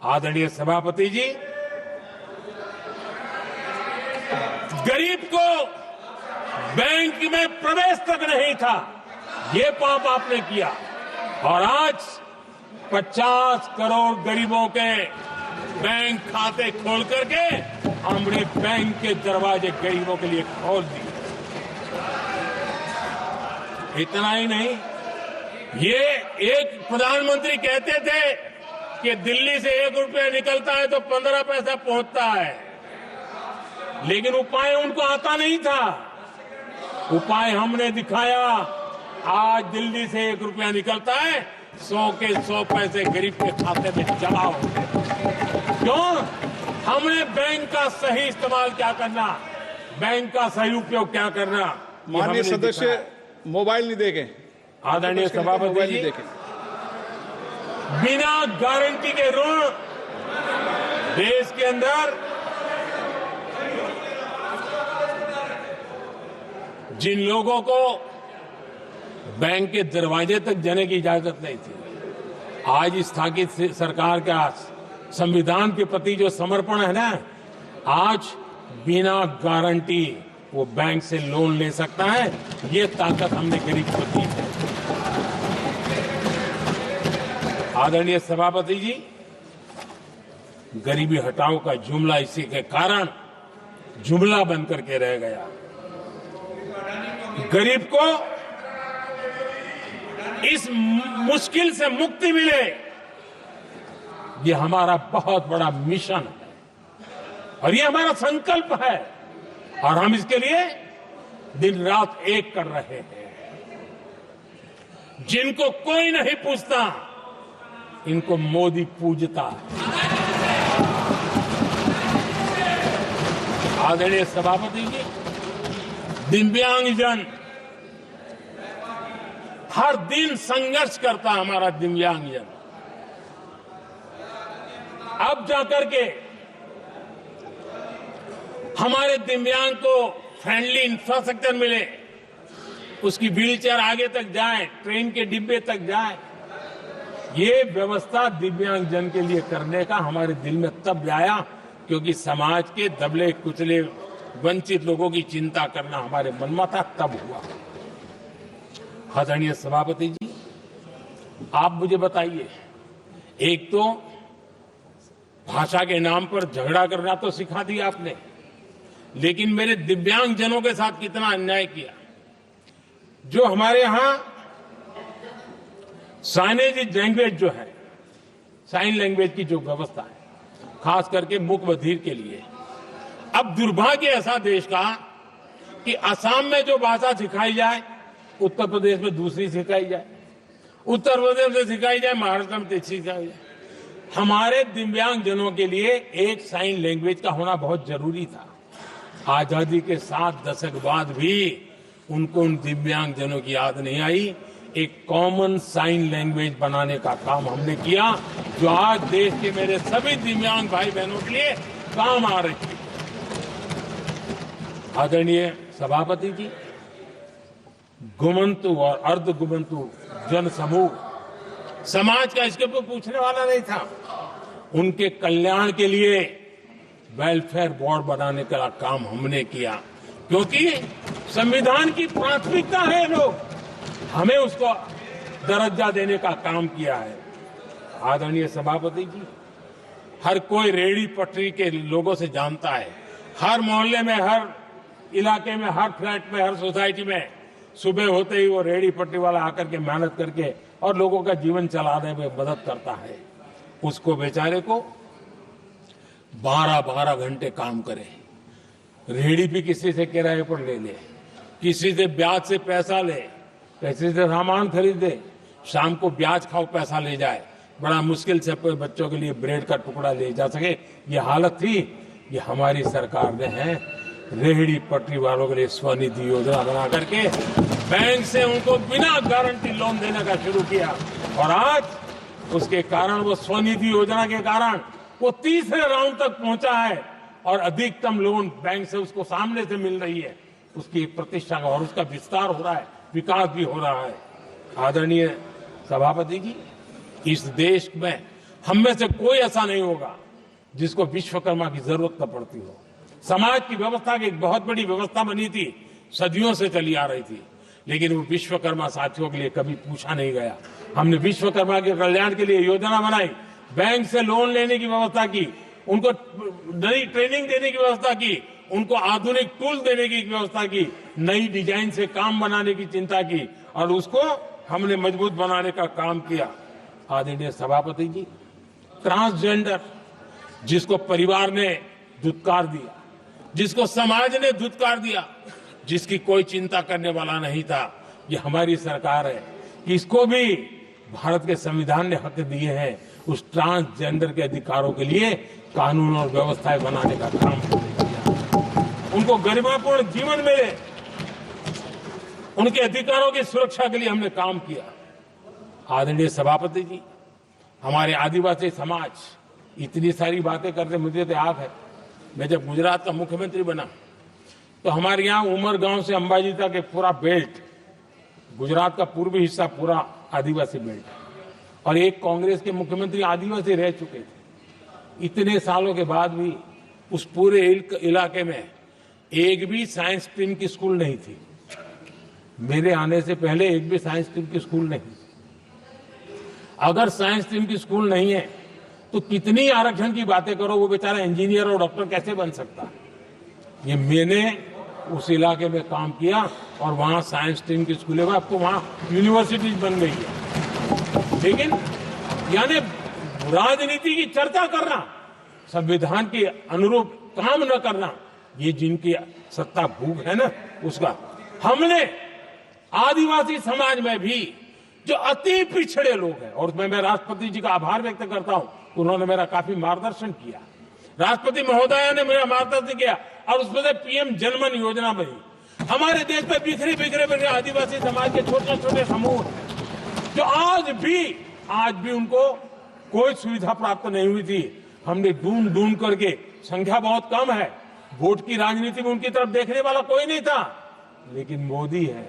आदरणीय सभापति जी, गरीब को बैंक में प्रवेश तक नहीं था, ये पाप आपने किया। और आज 50 करोड़ गरीबों के बैंक खाते खोल करके हमने बैंक के दरवाजे गरीबों के लिए खोल दिए। इतना ही नहीं, ये एक प्रधानमंत्री कहते थे कि दिल्ली से 1 रुपया निकलता है तो 15 पैसा पहुंचता है, लेकिन उपाय उनको आता नहीं था। उपाय हमने दिखाया। आज दिल्ली से 1 रुपया निकलता है, 100 के 100 पैसे गरीब के खाते में जमा होते हैं। क्यों? हमने बैंक का सही इस्तेमाल क्या करना, बैंक का सही उपयोग क्या करना। माननीय सदस्य मोबाइल नहीं देखें। आदरणीय सभापति जी, बिना गारंटी के ऋण देश के अंदर जिन लोगों को बैंक के दरवाजे तक जाने की इजाजत नहीं थी, आज स्थापित सरकार का संविधान के प्रति जो समर्पण है ना, आज बिना गारंटी वो बैंक से लोन ले सकता है। ये ताकत हमने गरीब को दी है। आदरणीय सभापति जी, गरीबी हटाओ का जुमला इसी के कारण जुमला बनकर के रह गया। गरीब को इस मुश्किल से मुक्ति मिले, ये हमारा बहुत बड़ा मिशन है और ये हमारा संकल्प है, और हम इसके लिए दिन रात एक कर रहे हैं। जिनको कोई नहीं पूछता, इनको मोदी पूजता है। आदरणीय सभापति जी, दिव्यांगजन हर दिन संघर्ष करता हमारा दिव्यांगजन। अब जाकर के हमारे दिव्यांग को फ्रेंडली इंफ्रास्ट्रक्चर मिले, उसकी व्हीलचेयर आगे तक जाए, ट्रेन के डिब्बे तक जाए। ये व्यवस्था दिव्यांगजन के लिए करने का हमारे दिल में तब आया क्योंकि समाज के दबले कुचले वंचित लोगों की चिंता करना हमारे मन में था, तब हुआ। आदरणीय सभापति जी, आप मुझे बताइए, एक तो भाषा के नाम पर झगड़ा करना तो सिखा दिया आपने, लेकिन मेरे दिव्यांगजनों के साथ कितना अन्याय किया। जो हमारे यहां साइनेज लैंग्वेज जो है, साइन लैंग्वेज की जो व्यवस्था है, खास करके मूक बधिर के लिए, अब दुर्भाग्य ऐसा देश का कि असम में जो भाषा सिखाई जाए, उत्तर प्रदेश में दूसरी सिखाई जाए, उत्तर प्रदेश में सिखाई जाए, महाराष्ट्र में तीसरी सिखाई जाए। हमारे दिव्यांगजनों के लिए एक साइन लैंग्वेज का होना बहुत जरूरी था। आजादी के 7 दशक बाद भी उनको उन दिव्यांगजनों की याद नहीं आई। एक कॉमन साइन लैंग्वेज बनाने का काम हमने किया, जो आज देश के मेरे सभी दिव्यांग भाई बहनों के लिए काम आ रही है। आदरणीय सभापति जी, घुमंतु और अर्ध घुमंतु जन समूह समाज का इसके ऊपर पूछने वाला नहीं था। उनके कल्याण के लिए वेलफेयर बोर्ड बनाने का काम हमने किया, क्योंकि संविधान की प्राथमिकता है लोग, हमें उसको दर्जा देने का काम किया है। आदरणीय सभापति जी, हर कोई रेहड़ी पटरी के लोगों से जानता है, हर मोहल्ले में, हर इलाके में, हर फ्लैट में, हर सोसाइटी में सुबह होते ही वो रेहड़ी पटरी वाला आकर के मेहनत करके और लोगों का जीवन चलाने में मदद करता है। उसको बेचारे को 12-12 घंटे काम करे, रेहड़ी भी किसी से किराए पर ले ले, किसी से ब्याज से पैसा ले, किसी से सामान खरीदे, शाम को ब्याज खाओ पैसा ले जाए, बड़ा मुश्किल से अपने बच्चों के लिए ब्रेड का टुकड़ा ले जा सके। ये हालत थी। ये हमारी सरकार ने है रेहड़ी पटरी वालों के लिए स्वनिधि योजना बना करके बैंक से उनको बिना गारंटी लोन देने का शुरू किया, और आज उसके कारण, वो स्वनिधि योजना के कारण वो तीसरे राउंड तक पहुंचा है और अधिकतम लोन बैंक से उसको सामने से मिल रही है। उसकी प्रतिष्ठा और उसका विस्तार हो रहा है, विकास भी हो रहा है। आदरणीय सभापति जी, इस देश में हम में से कोई ऐसा नहीं होगा जिसको विश्वकर्मा की जरूरत न पड़ती हो। समाज की व्यवस्था की एक बहुत बड़ी व्यवस्था बनी थी, सदियों से चली आ रही थी, लेकिन वो विश्वकर्मा साथियों के लिए कभी पूछा नहीं गया। हमने विश्वकर्मा के कल्याण के लिए योजना बनाई, बैंक से लोन लेने की व्यवस्था की, उनको नई ट्रेनिंग देने की व्यवस्था की, उनको आधुनिक टूल देने की व्यवस्था की, नई डिजाइन से काम बनाने की चिंता की और उसको हमने मजबूत बनाने का काम किया। आदरणीय सभापति जी, ट्रांसजेंडर जिसको परिवार ने धुतकार दिया, जिसको समाज ने धुतकार दिया, जिसकी कोई चिंता करने वाला नहीं था, ये हमारी सरकार है कि इसको भी भारत के संविधान ने हक दिए हैं। उस ट्रांसजेंडर के अधिकारों के लिए कानून और व्यवस्थाएं बनाने का काम हमने किया। उनको गरिमापूर्ण जीवन मिले, उनके अधिकारों की सुरक्षा के लिए हमने काम किया। आदरणीय सभापति जी, हमारे आदिवासी समाज इतनी सारी बातें करते, मुझे तो याद है मैं जब गुजरात का मुख्यमंत्री बना तो हमारे यहाँ उमरगांव से अंबाजी तक एक पूरा बेल्ट, गुजरात का पूर्वी हिस्सा पूरा आदिवासी बेल्ट, और एक कांग्रेस के मुख्यमंत्री आदिवासी रह चुके थे। इतने सालों के बाद भी उस पूरे इलाके में एक भी साइंस स्ट्रीम की स्कूल नहीं थी। मेरे आने से पहले एक भी साइंस स्ट्रीम की स्कूल नहीं। अगर साइंस स्ट्रीम की स्कूल नहीं है तो कितनी आरक्षण की बातें करो, वो बेचारा इंजीनियर और डॉक्टर कैसे बन सकता है। ये मैंने उस इलाके में काम किया और वहां साइंस स्ट्रीम की स्कूलें, अब तो वहां यूनिवर्सिटीज बन गई है। लेकिन यानी राजनीति की चर्चा करना, संविधान के अनुरूप काम न करना, ये जिनकी सत्ता भूख है ना, उसका हमने आदिवासी समाज में भी जो अति पिछड़े लोग हैं, और मैं राष्ट्रपति जी का आभार व्यक्त करता हूं, उन्होंने मेरा काफी मार्गदर्शन किया। राष्ट्रपति महोदया ने मेरा मार्गदर्शन किया और उसमें से पीएम जनमन योजना बनी। हमारे देश में बिखरे बिखरे आदिवासी समाज के छोटे छोटे समूह जो आज भी उनको कोई सुविधा प्राप्त नहीं हुई थी, हमने ढूंढ ढूंढ करके, संख्या बहुत कम है, वोट की राजनीति में उनकी तरफ देखने वाला कोई नहीं था, लेकिन मोदी है,